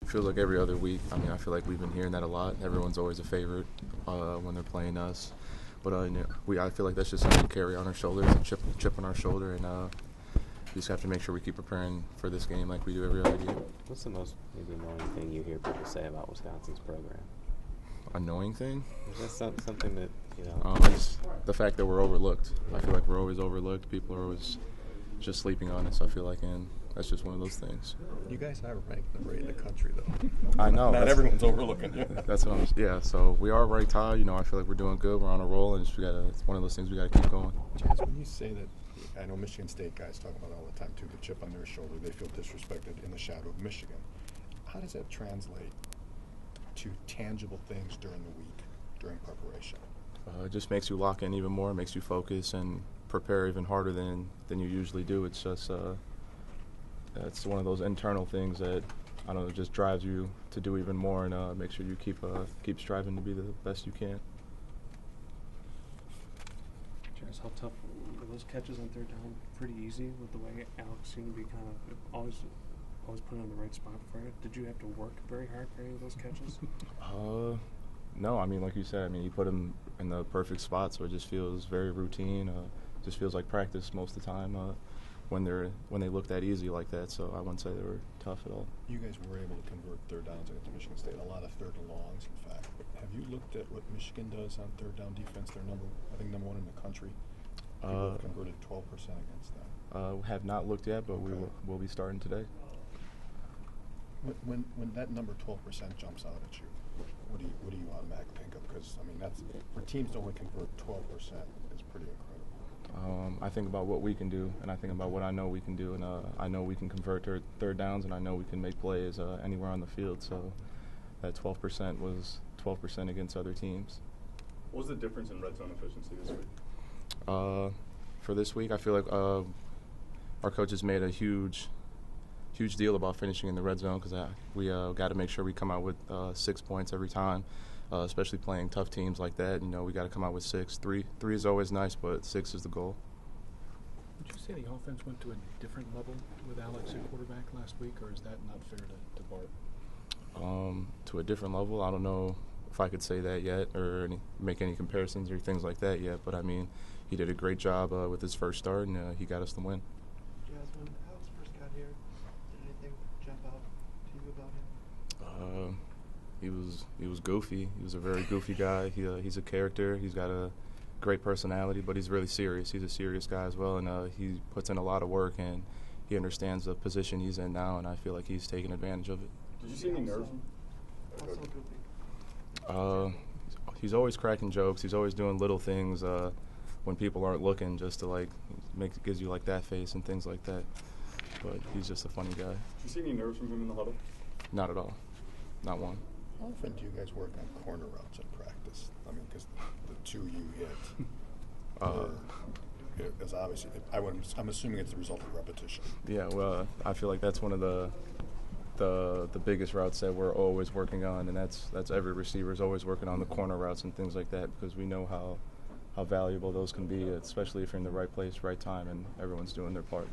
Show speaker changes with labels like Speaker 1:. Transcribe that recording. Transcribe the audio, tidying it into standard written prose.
Speaker 1: feels like every other week. I mean, I feel like we've been hearing that a lot. Everyone's always a favorite when they're playing us. But I feel like that's just something to carry on our shoulders, a chip on our shoulder, and we just have to make sure we keep preparing for this game like we do every other game.
Speaker 2: What's the most maybe annoying thing you hear people say about Wisconsin's program?
Speaker 1: Annoying thing?
Speaker 2: Is that something that,
Speaker 1: Just the fact that we're overlooked. I feel like we're always overlooked. People are always just sleeping on us, I feel like, and that's just one of those things.
Speaker 3: You guys are ranked number 8 in the country, though.
Speaker 1: I know.
Speaker 3: Not everyone's overlooking you.
Speaker 1: That's what so we are ranked high. I feel like we're doing good. We're on a roll, and it's one of those things we got to keep going.
Speaker 3: Jazz, when you say that, I know Michigan State guys talk about it all the time, too, the chip on their shoulder, they feel disrespected in the shadow of Michigan. How does that translate to tangible things during the week, during preparation?
Speaker 1: It just makes you lock in even more, makes you focus and prepare even harder than you usually do. It's just it's one of those internal things that just drives you to do even more and make sure you keep striving to be the best you can.
Speaker 4: Jazz, how tough were those catches on third down? Pretty easy with the way Alex seemed to be kind of always put on the right spot for you. Did you have to work very hard for any of those catches?
Speaker 1: No, I mean, like you said, you put them in the perfect spot, so it just feels very routine. Just feels like practice most of the time when they look that easy like that. So I wouldn't say they were tough at all.
Speaker 3: You guys were able to convert third downs against Michigan State, a lot of third and longs, in fact. But have you looked at what Michigan does on third down defense? They're number 1 in the country. People have converted 12% against them.
Speaker 1: Have not looked yet, but
Speaker 3: okay.
Speaker 1: we'll be starting today.
Speaker 3: When that number 12% jumps out at you, what do you automatically think of? Because that's for teams to only convert 12% is pretty incredible.
Speaker 1: I think about what we can do, and I think about what I know we can do, and I know we can convert third downs, and I know we can make plays anywhere on the field. So that 12% was 12% against other teams.
Speaker 5: What was the difference in red zone efficiency this week?
Speaker 1: For this week, I feel like our coaches made a huge deal about finishing in the red zone because we got to make sure we come out with 6 points every time, especially playing tough teams like that. We got to come out with 6. Three is always nice, but 6 is the goal.
Speaker 6: Would you say the offense went to a different level with Alex at quarterback last week, or is that not fair to Bart?
Speaker 1: To a different level, I don't know if I could say that yet or make any comparisons or things like that yet, but he did a great job with his first start, and he got us the win.
Speaker 7: Jazz, when Alex first got here, did anything jump out to you about him?
Speaker 1: He was goofy. He was a very goofy guy. He's a character. He's got a great personality, but he's really serious. He's a serious guy as well, and he puts in a lot of work, and he understands the position he's in now, and I feel like he's taking advantage of it.
Speaker 5: Did you see any nerves?
Speaker 7: Also goofy.
Speaker 1: He's always cracking jokes. He's always doing little things when people aren't looking, just to gives you that face and things like that. But he's just a funny guy.
Speaker 5: Did you see any nerves from him in the huddle?
Speaker 1: Not at all. Not one.
Speaker 3: How often do you guys work on corner routes in practice? Because the 2 you hit is obviously. I'm assuming it's the result of repetition.
Speaker 1: Yeah. Well, I feel like that's one of the biggest routes that we're always working on, and that's every receiver is always working on the corner routes and things like that because we know how valuable those can be, especially if you're in the right place, right time, and everyone's doing their part.